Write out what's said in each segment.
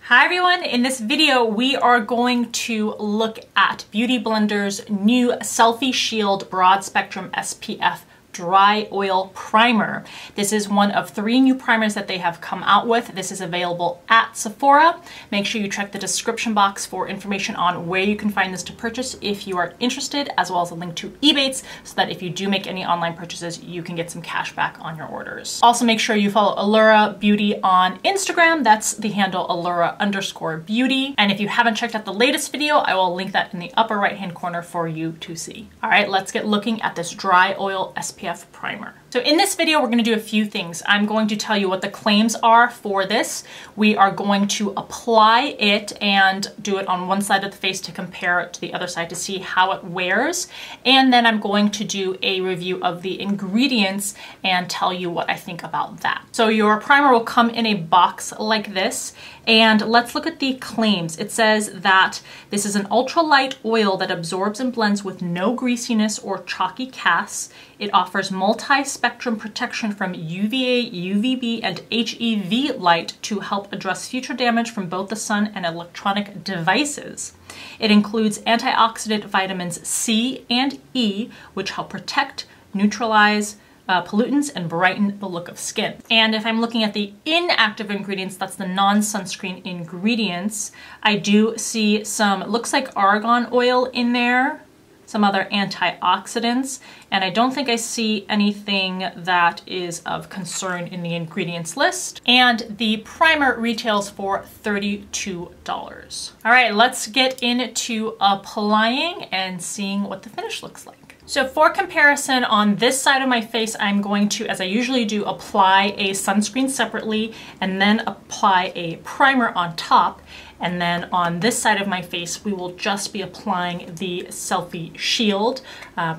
Hi everyone, in this video we are going to look at Beauty Blender's new Selfie Shield Broad Spectrum SPF Dry Oil Primer. This is one of 3 new primers that they have come out with. This is available at Sephora. Make sure you check the description box for information on where you can find this to purchase if you are interested, as well as a link to Ebates so that if you do make any online purchases, you can get some cash back on your orders. Also make sure you follow Allura Beauty on Instagram. That's the handle Allura_beauty. And if you haven't checked out the latest video, I will link that in the upper right hand corner for you to see. All right, let's get looking at this dry oil SPF primer. So in this video, we're going to do a few things. I'm going to tell you what the claims are for this. We are going to apply it and do it on one side of the face to compare it to the other side to see how it wears. And then I'm going to do a review of the ingredients and tell you what I think about that. So your primer will come in a box like this. And let's look at the claims. It says that this is an ultralight oil that absorbs and blends with no greasiness or chalky casts. It offers multi-spectrum protection from UVA, UVB, and HEV light to help address future damage from both the sun and electronic devices. It includes antioxidant vitamins C and E, which help protect, neutralize, pollutants and brighten the look of skin. And if I'm looking at the inactive ingredients, that's the non-sunscreen ingredients, I do see some, it looks like argan oil in there, some other antioxidants, and I don't think I see anything that is of concern in the ingredients list. And the primer retails for $32. All right, let's get into applying and seeing what the finish looks like. So for comparison, on this side of my face, I'm going to, as I usually do, apply a sunscreen separately and then apply a primer on top. And then on this side of my face, we will just be applying the Selfie Shield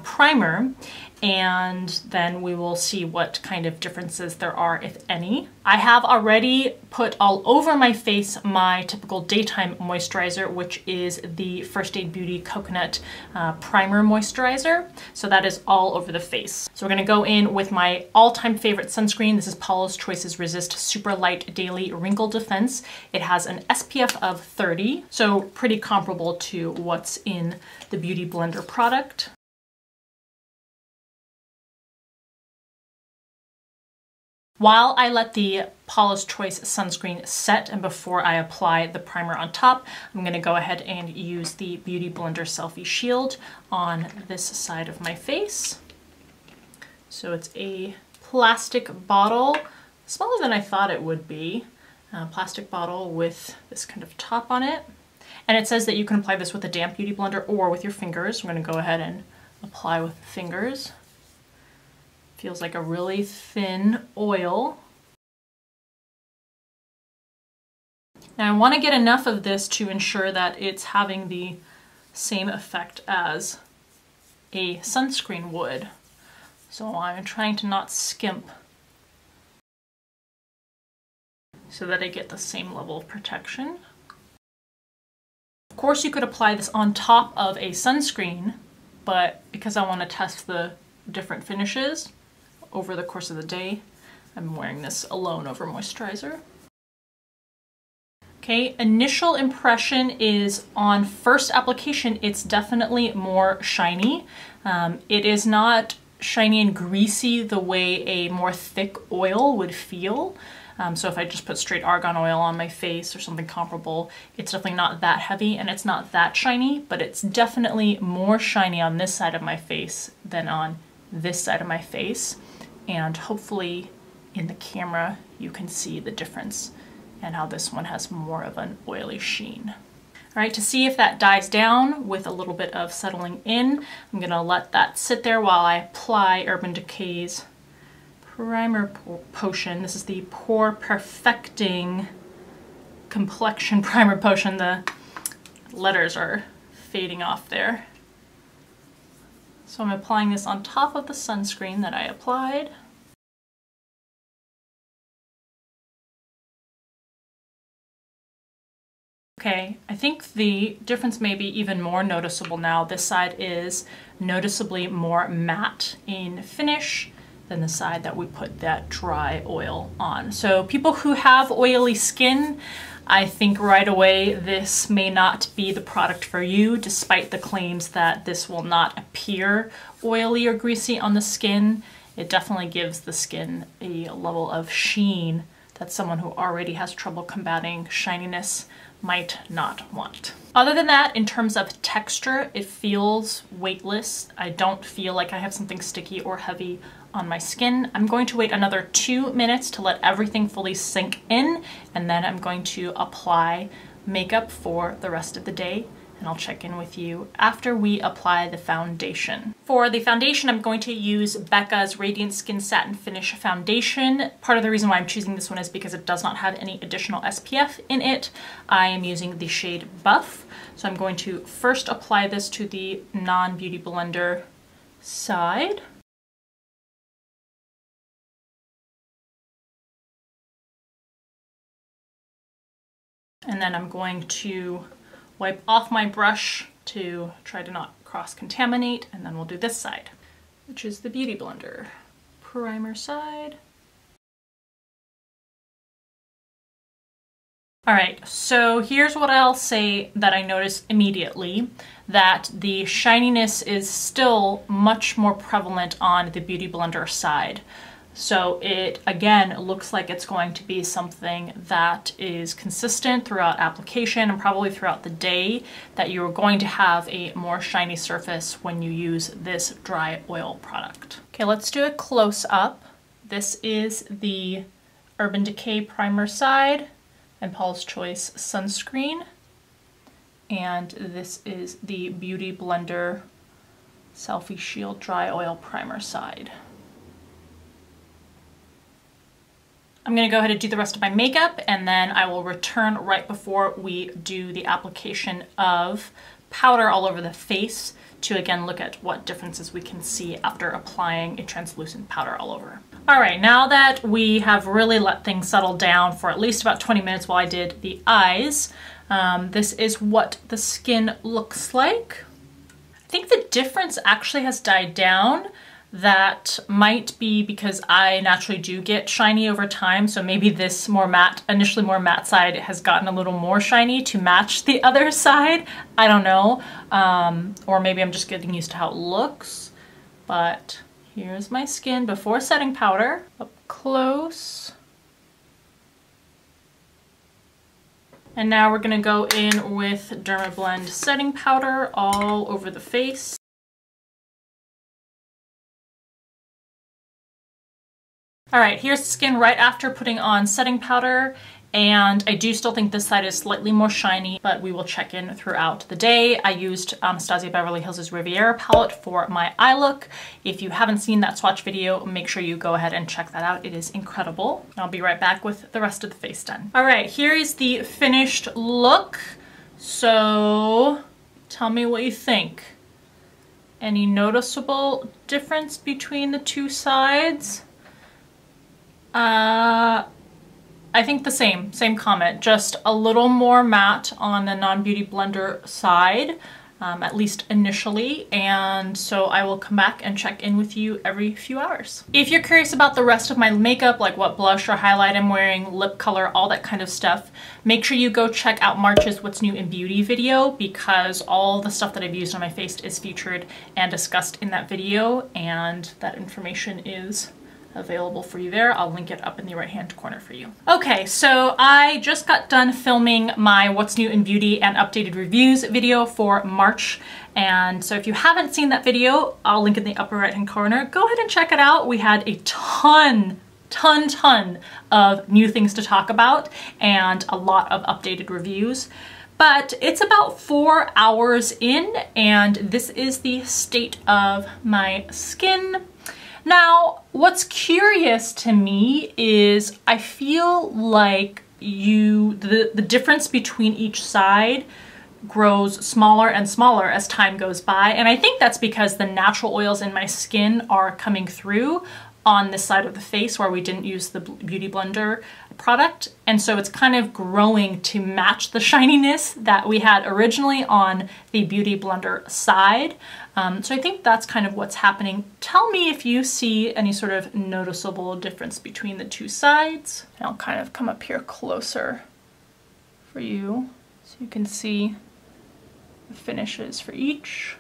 primer. And then we will see what kind of differences there are, if any. I have already put all over my face my typical daytime moisturizer, which is the First Aid Beauty Coconut Primer Moisturizer. So that is all over the face. So we're gonna go in with my all-time favorite sunscreen. This is Paula's Choice's Resist Super Light Daily Wrinkle Defense. It has an SPF of 30, so pretty comparable to what's in the Beauty Blender product. While I let the Paula's Choice sunscreen set and before I apply the primer on top, I'm going to go ahead and use the Beauty Blender Selfie Shield on this side of my face. So it's a plastic bottle, smaller than I thought it would be. Plastic bottle with this kind of top on it. And it says that you can apply this with a damp Beauty Blender or with your fingers. I'm going to go ahead and apply with the fingers. Feels like a really thin oil. Now I want to get enough of this to ensure that it's having the same effect as a sunscreen would. So I'm trying to not skimp so that I get the same level of protection. Of course you could apply this on top of a sunscreen, but because I want to test the different finishes over the course of the day, I'm wearing this alone over moisturizer. Okay, initial impression is on first application, it's definitely more shiny. It is not shiny and greasy the way a more thick oil would feel. So if I just put straight argan oil on my face or something comparable, it's definitely not that heavy and it's not that shiny, but it's definitely more shiny on this side of my face than on this side of my face. And hopefully in the camera you can see the difference and how this one has more of an oily sheen. All right, to see if that dies down with a little bit of settling in, I'm gonna let that sit there while I apply Urban Decay's Primer Potion. This is the Pore Perfecting Complexion Primer Potion. The letters are fading off there. So I'm applying this on top of the sunscreen that I applied. Okay, I think the difference may be even more noticeable now. This side is noticeably more matte in finish than the side that we put that dry oil on. So people who have oily skin, I think right away this may not be the product for you, despite the claims that this will not appear oily or greasy on the skin. It definitely gives the skin a level of sheen that someone who already has trouble combating shininess might not want. Other than that, in terms of texture, it feels weightless. I don't feel like I have something sticky or heavy on my skin. I'm going to wait another 2 minutes to let everything fully sink in, and then I'm going to apply makeup for the rest of the day, and I'll check in with you after we apply the foundation. For the foundation, I'm going to use Becca's Radiant Skin Satin Finish Foundation. Part of the reason why I'm choosing this one is because it does not have any additional SPF in it. I am using the shade Buff. So I'm going to first apply this to the non-Beauty Blender side. And then I'm going to wipe off my brush to try to not cross-contaminate, and then we'll do this side, which is the Beauty Blender primer side. All right, so here's what I'll say that I noticed immediately, that the shininess is still much more prevalent on the Beauty Blender side. So it, again, looks like it's going to be something that is consistent throughout application and probably throughout the day, that you're going to have a more shiny surface when you use this dry oil product. Okay, let's do a close-up. This is the Urban Decay primer side and Paula's Choice sunscreen. And this is the Beauty Blender Selfie Shield Dry Oil Primer side. I'm gonna go ahead and do the rest of my makeup, and then I will return right before we do the application of powder all over the face to again look at what differences we can see after applying a translucent powder all over. All right, now that we have really let things settle down for at least about 20 minutes while I did the eyes, this is what the skin looks like. I think the difference actually has died down. That might be because I naturally do get shiny over time, so maybe this more matte, initially more matte side has gotten a little more shiny to match the other side. I don't know, or maybe I'm just getting used to how it looks. But here's my skin before setting powder, up close. And now we're gonna go in with Dermablend setting powder all over the face. All right, here's the skin right after putting on setting powder, and I do still think this side is slightly more shiny, but we will check in throughout the day. I used Anastasia Beverly Hills' Riviera palette for my eye look. If you haven't seen that swatch video, make sure you go ahead and check that out. It is incredible. I'll be right back with the rest of the face done. All right, here is the finished look. So tell me what you think. Any noticeable difference between the two sides? I think the same comment, just a little more matte on the non-Beauty Blender side, at least initially, and so I will come back and check in with you every few hours. If you're curious about the rest of my makeup, like what blush or highlight I'm wearing, lip color, all that kind of stuff, make sure you go check out March's What's New in Beauty video, because all the stuff that I've used on my face is featured and discussed in that video, and that information is available for you there. I'll link it up in the right hand corner for you. Okay, so I just got done filming my What's New in Beauty and Updated Reviews video for March, and so if you haven't seen that video, I'll link in the upper right hand corner. Go ahead and check it out. We had a ton of new things to talk about and a lot of updated reviews. But it's about 4 hours in, and this is the state of my skin. Now, what's curious to me is I feel like the difference between each side grows smaller and smaller as time goes by, and I think that's because the natural oils in my skin are coming through on this side of the face where we didn't use the Beauty Blender product, and so it's kind of growing to match the shininess that we had originally on the Beauty Blender side. So I think that's kind of what's happening. Tell me if you see any sort of noticeable difference between the two sides. And I'll kind of come up here closer for you so you can see the finishes for each.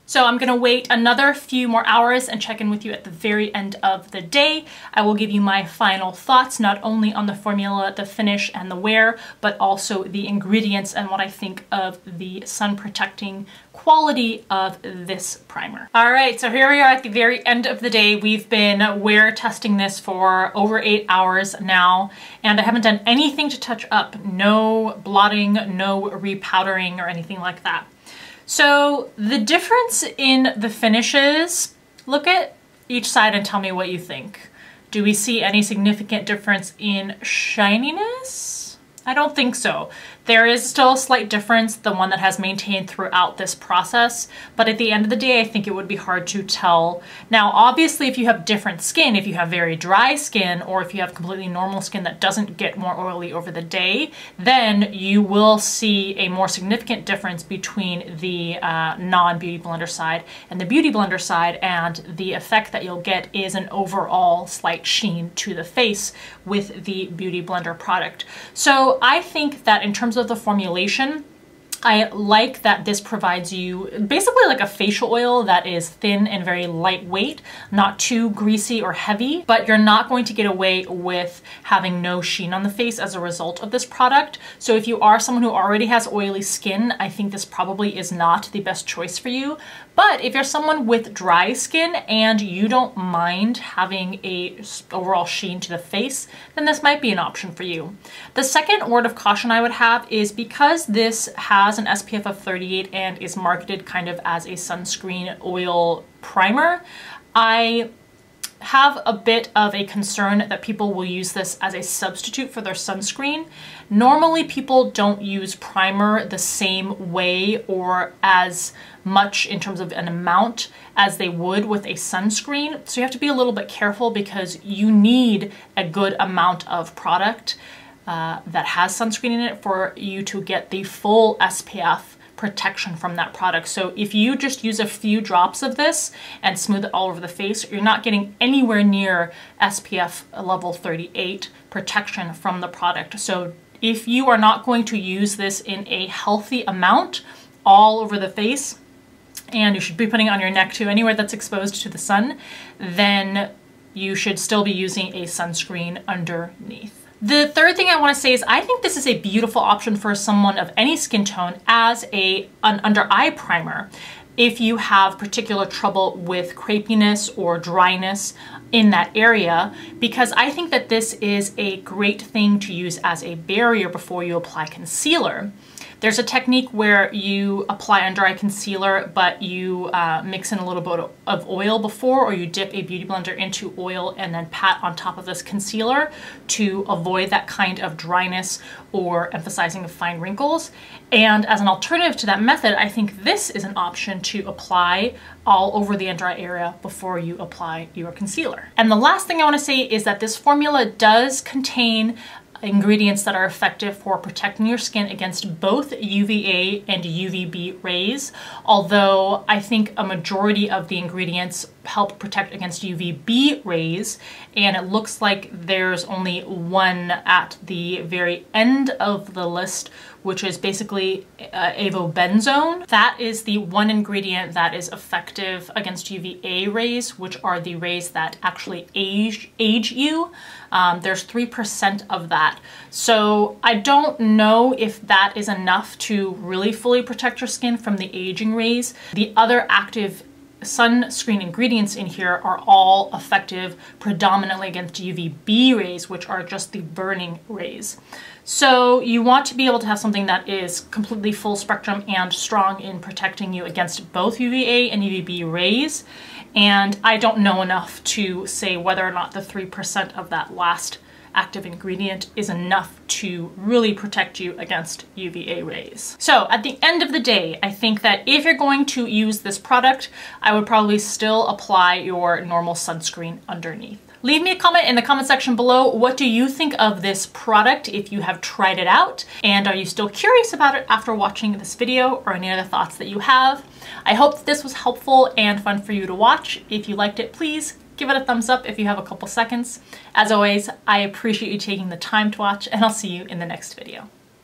So I'm gonna wait another few more hours and check in with you at the very end of the day. I will give you my final thoughts, not only on the formula, the finish, and the wear, but also the ingredients and what I think of the sun protecting quality of this primer. All right, so here we are at the very end of the day. We've been wear testing this for over 8 hours now, and I haven't done anything to touch up. No blotting, no repowdering or anything like that. So the difference in the finishes, look at each side and tell me what you think. Do we see any significant difference in shininess? I don't think so. There is still a slight difference, the one that has maintained throughout this process, but at the end of the day, I think it would be hard to tell. Now, obviously, if you have different skin, if you have very dry skin, or if you have completely normal skin that doesn't get more oily over the day, then you will see a more significant difference between the non-Beauty Blender side and the Beauty Blender side, and the effect that you'll get is an overall slight sheen to the face with the Beauty Blender product. So I think that in terms of the formulation, I like that this provides you basically like a facial oil that is thin and very lightweight, not too greasy or heavy, but you're not going to get away with having no sheen on the face as a result of this product. So if you are someone who already has oily skin, I think this probably is not the best choice for you. But if you're someone with dry skin and you don't mind having a overall sheen to the face, then this might be an option for you. The second word of caution I would have is because this has an SPF of 38 and is marketed kind of as a sunscreen oil primer, I have a bit of a concern that people will use this as a substitute for their sunscreen. Normally people don't use primer the same way or as much in terms of an amount as they would with a sunscreen. So you have to be a little bit careful because you need a good amount of product that has sunscreen in it for you to get the full SPF protection from that product. So if you just use a few drops of this and smooth it all over the face, you're not getting anywhere near SPF level 38 protection from the product. So if you are not going to use this in a healthy amount all over the face, and you should be putting it on your neck too, anywhere that's exposed to the sun, then you should still be using a sunscreen underneath. The third thing I want to say is I think this is a beautiful option for someone of any skin tone as an under eye primer if you have particular trouble with crepiness or dryness in that area, because I think that this is a great thing to use as a barrier before you apply concealer. There's a technique where you apply under eye concealer, but you mix in a little bit of oil before, or you dip a beauty blender into oil and then pat on top of this concealer to avoid that kind of dryness or emphasizing of fine wrinkles. And as an alternative to that method, I think this is an option to apply all over the under eye area before you apply your concealer. And the last thing I want to say is that this formula does contain ingredients that are effective for protecting your skin against both UVA and UVB rays, although I think a majority of the ingredients help protect against UVB rays, and it looks like there's only one at the very end of the list, which is basically avobenzone. That is the one ingredient that is effective against UVA rays, which are the rays that actually age you. There's 3% of that. So I don't know if that is enough to really fully protect your skin from the aging rays. The other active sunscreen ingredients in here are all effective predominantly against UVB rays, which are just the burning rays. So you want to be able to have something that is completely full spectrum and strong in protecting you against both UVA and UVB rays. And I don't know enough to say whether or not the 3% of that last active ingredient is enough to really protect you against UVA rays. So at the end of the day, I think that if you're going to use this product, I would probably still apply your normal sunscreen underneath. Leave me a comment in the comment section below. What do you think of this product if you have tried it out? And are you still curious about it after watching this video, or any other thoughts that you have? I hope that this was helpful and fun for you to watch. If you liked it, please give it a thumbs up if you have a couple seconds. As always, I appreciate you taking the time to watch, and I'll see you in the next video.